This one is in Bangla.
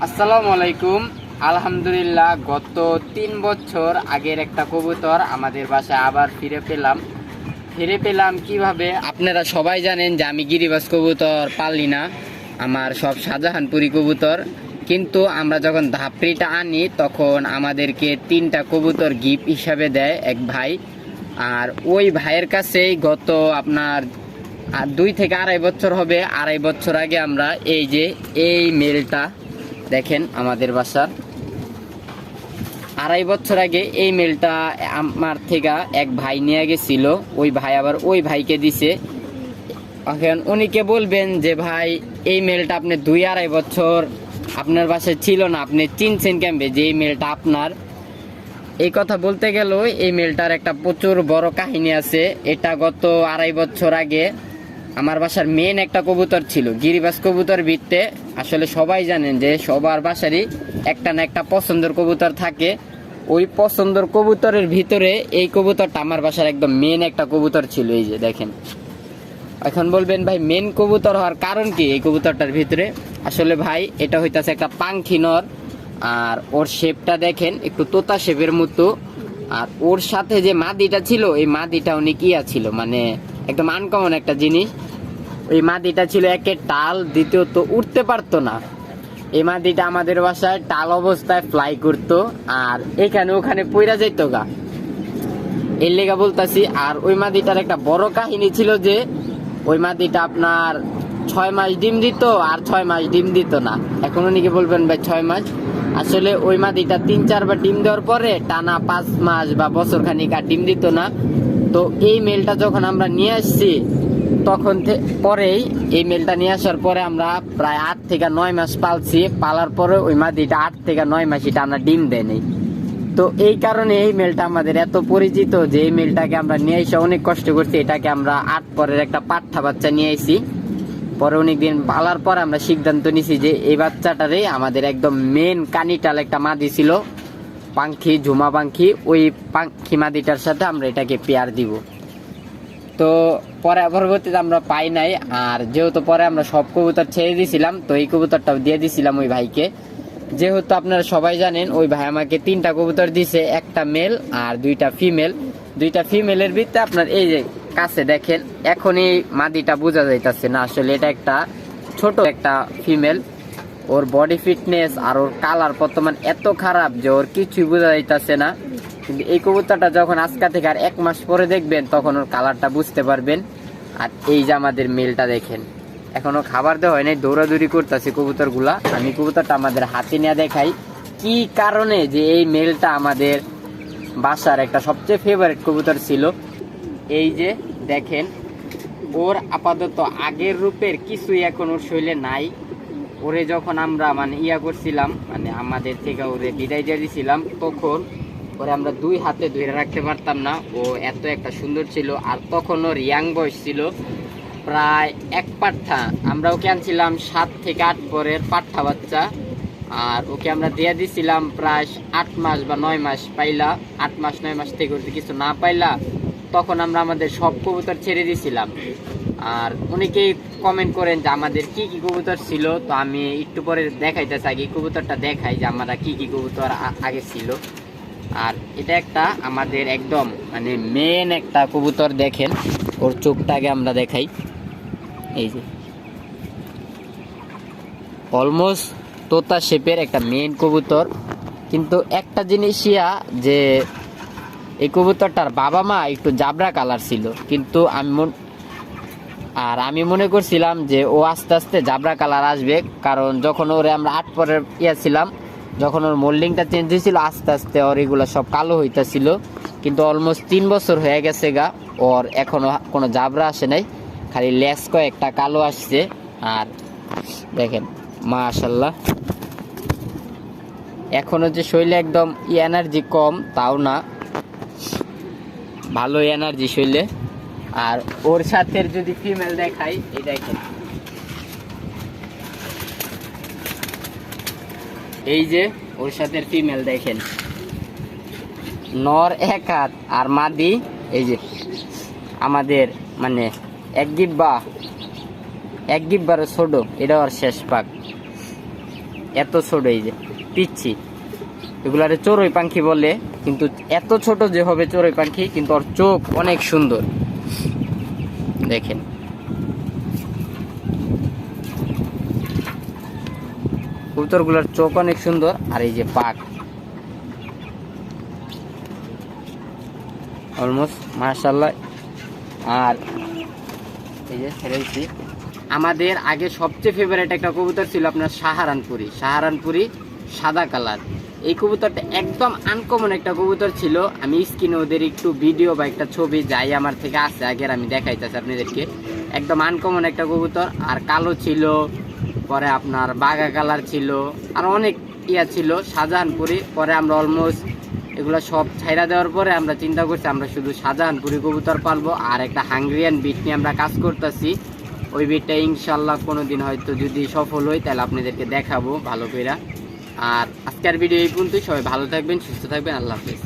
আসসালামু আলাইকুম। আলহামদুলিল্লাহ, গত 3 বছর আগের একটা কবুতর আমাদের বাসায় আবার ফিরে পেলাম কিভাবে? আপনারা সবাই জানেন যে আমি গিরিবাজ কবুতর পালি না, আমার সব শাহজাহানপুরি কবুতর। কিন্তু আমরা যখন ধাপড়িটা আনি তখন আমাদেরকে 3টা কবুতর গিফট হিসাবে দেয় এক ভাই। আর ওই ভাইয়ের কাছেই গত আপনার 2 থেকে 2.5 বছর হবে। 2.5 বছর আগে আমরা এই মেলটা দেখেন আমাদের বাসার 2.5 বছর আগে এই মেলটা আমার থেকে এক ভাই নিয়ে গেছিল। ওই ভাই আবার ওই ভাইকে দিছে। এখন উনিকে বলবেন যে ভাই এই মেলটা আপনি 2-2.5 বছর আপনার বাসায় ছিল না, আপনি চিনছেন কেমবে যে এই মেলটা আপনার? এই কথা বলতে গেল এই মেলটার একটা প্রচুর বড় কাহিনী আছে। এটা গত 2.5 বছর আগে আমার বাসার মেন একটা কবুতর ছিল, গিরিবাজ কবুতর ভিত্তে। আসলে সবাই জানেন যে সবার বাসারই একটা না একটা পছন্দের কবুতর থাকে। ওই পছন্দের কবুতরের ভিতরে এই কবুতরটা আমার বাসার একদম মেন একটা কবুতর ছিল। এই যে দেখেন। এখন বলবেন ভাই মেন কবুতর হওয়ার কারণ কি এই কবুতরটার ভিতরে? আসলে ভাই এটা হইতাছে একটা পাঙ্খি নর। আর ওর শেপটা দেখেন একটু তোতা শেপের মতো। আর ওর সাথে যে মাদিটা ছিল, এই মাদিটা অনেক ইয়া ছিল, মানে একদম আনকমন একটা জিনিস। এই মাদিটা ছিল একে টাল, দ্বিতীয়ত উঠতে পারতো না। এই মাদিটা আমাদের বাসায় টাল অবস্থায় ফ্লাই করতো আর এখানে ওখানে পইরা যাইতো গা, এর লেগা বলতাছি। আর ওই মাদিটার একটা বড় কাহিনী ছিল যে ওই মাদিটা আপনার 6 মাস ডিম দিত আর 6 মাস ডিম দিত না। এখন উনিকে বলবেন ভাই 6 মাস, আসলে ওই মাদিটা 3-4 বার ডিম দেওয়ার পরে টানা 5 মাস বা বছর খানিক আর ডিম দিত না। তো এই মেলটা যখন আমরা নিয়ে আসছি তখন পরেই এই মেলটা নিয়ে আসার পরে আমরা প্রায় 8 থেকে 9 মাস পালছি। পালার পরে ওই মাদিটা 8 থেকে 9 মাসই টানা ডিম দেয়নি। তো এই কারণে এই মেলটা আমাদের এত পরিচিত যে এই মেলটাকে আমরা নিয়ে এসে অনেক কষ্ট করছি। এটাকে আমরা 8 পরের একটা পাঠা বাচ্চা নিয়ে এসেছি। পরে অনেকদিন পালার পর আমরা সিদ্ধান্ত নিছি যে এই বাচ্চাটারে আমাদের একদম মেন কানিটাল একটা মাদি ছিল, পাঙ্খি, ঝুমা পাঙ্খি, ওই পাঙ্খি মাদিটার সাথে আমরা এটাকে পেয়ার দিব। তো পরবর্তীতে আমরা পাই নাই। আর যেহেতু পরে আমরা সব কবুতর ছেড়ে দিয়েছিলাম, তো এই কবুতরটাও দিয়ে দিয়েছিলাম ওই ভাইকে। যেহেতু আপনারা সবাই জানেন ওই ভাই আমাকে 3টা কবুতর দিছে, একটা মেল আর 2টা ফিমেল। 2টা ফিমেলের ভিতরে আপনার এই যে কাছে দেখেন, এখনই মাদিটা বোঝা যাইতাছে না, আসলে এটা একটা ছোট একটা ফিমেল। ওর বডি ফিটনেস আর ওর কালার বর্তমান এত খারাপ যে ওর কিছুই বোঝা যাইতাছে না। কিন্তু এই কবুতরটা যখন আজকা থেকে আর 1 মাস পরে দেখবেন তখন ওর কালারটা বুঝতে পারবেন। আর এই যে আমাদের মেলটা দেখেন, এখনো খাবার দেওয়া হয় নাই, দৌড়াদৌড়ি করতেছে কবুতরগুলা। আমি কবুতরটা আমাদের হাতে নিয়ে দেখাই কি কারণে যে এই মেলটা আমাদের বাসার একটা সবচেয়ে ফেভারিট কবুতর ছিল। এই যে দেখেন, ওর আপাতত আগের রূপের কিছুই এখন ওর শরীরে নাই। ওরে যখন আমরা মানে ইয়া করছিলাম, মানে আমাদের থেকে ওরে বিদায় দিয়ে দিয়েছিলাম, তখন ওরে আমরা 2 হাতে ধরে রাখতে পারতাম না। ও এত একটা সুন্দর ছিল। আর তখন ওর ইয়াং বয়স ছিল প্রায় 1 পাঠা। আমরা ওকে আনছিলাম 7 থেকে 8 পরের পাঠা বাচ্চা। আর ওকে আমরা দিয়ে দিছিলাম প্রায় 8 মাস বা 9 মাস পাইলা। 8 মাস 9 মাস থেকে ওর কিছু না পাইলা তখন আমরা আমাদের সব কবুতর ছেড়ে দিছিলাম। আর অনেকেই কমেন্ট করেন যে আমাদের কি কি কবুতর ছিল, তো আমি একটু পরে দেখাইতেছি। আগে কবুতরটা দেখাই যে আমরা কি কি কবুতর আগে ছিল। আর এটা একটা আমাদের একদম মানে মেন একটা কবুতর। দেখেন ওর চোখটাকে আমরা দেখাই, এই যে অলমোস্ট তোতা শেপের একটা মেন কবুতর। কিন্তু একটা জিনিস যে এই কবুতরটার বাবা মা একটু জাবরা কালার ছিল, কিন্তু আমি মনে করছিলাম যে ও আস্তে আস্তে জাবরা কালার আসবে, কারণ যখন ওরে আমরা 8 পরের ছিলাম, যখন ওর মোল্ডিংটা চেঞ্জ হয়েছিল আস্তে আস্তে ওর এগুলো সব কালো হইতেছিল। কিন্তু অলমোস্ট 3 বছর হয়ে গেছে গা, ওর এখনো কোনো জাবরা আসে নাই, খালি লেস কয়েকটা কালো আসছে। আর দেখেন মাশাল্লাহ, এখনো যে শরীরে একদম এনার্জি কম তাও না, ভালো এনার্জি শরীরে। আর ওর সাথে যদি ফিমেল দেখাই, এই দেখেন, এই যে ওর সাথে ফিমেল দেখেন, নর 1 হাত আর মাদি এই যে আমাদের মানে এক গিব্বারও ছোট, এটা ওর শেষ পাক। এত ছোট, এই যে পিচ্ছি, এগুলারে চড়ুই পাখি বলে, কিন্তু এত ছোট যে হবে চড়ুই পাখি, কিন্তু ওর চোখ অনেক সুন্দর, দেখেন। কবুতরগুলোর চোখ অনেক সুন্দর, আর এই যে পাক অলমোস্ট মাশাআল্লাহ। আর এই যে ছেড়েছি, আমাদের আগে সবচেয়ে ফেভারিট একটা কবুতর ছিল আপনার সাহারানপুরি সাদা কালার। এই কবুতরটা একদম আনকমন একটা কবুতর ছিল। আমি স্ক্রিনে ওদের একটু ভিডিও বা একটা ছবি যাই আমার থেকে আছে আগের, আমি দেখাইতেছি আপনাদেরকে। একদম আনকমন একটা কবুতর, আর কালো ছিল, পরে আপনার বাঘা কালার ছিল, আর অনেক ইয়া ছিল শাহজাহানপুরি। পরে আমরা অলমোস্ট এগুলো সব ছাইরা দেওয়ার পরে আমরা চিন্তা করছি আমরা শুধু শাহজাহানপুরি কবুতর পালবো, আর একটা হাঙ্গেরিয়ান বিট নিয়ে আমরা কাজ করতেছি। ওই বিটটা ইনশাল্লাহ কোনোদিন হয়তো যদি সফল হয় তাহলে আপনাদেরকে দেখাবো ভালো করে। আর আজকের ভিডিও এই পর্যন্তই। সবাই ভালো থাকবেন, সুস্থ থাকবেন, আল্লাহ হাফেজ।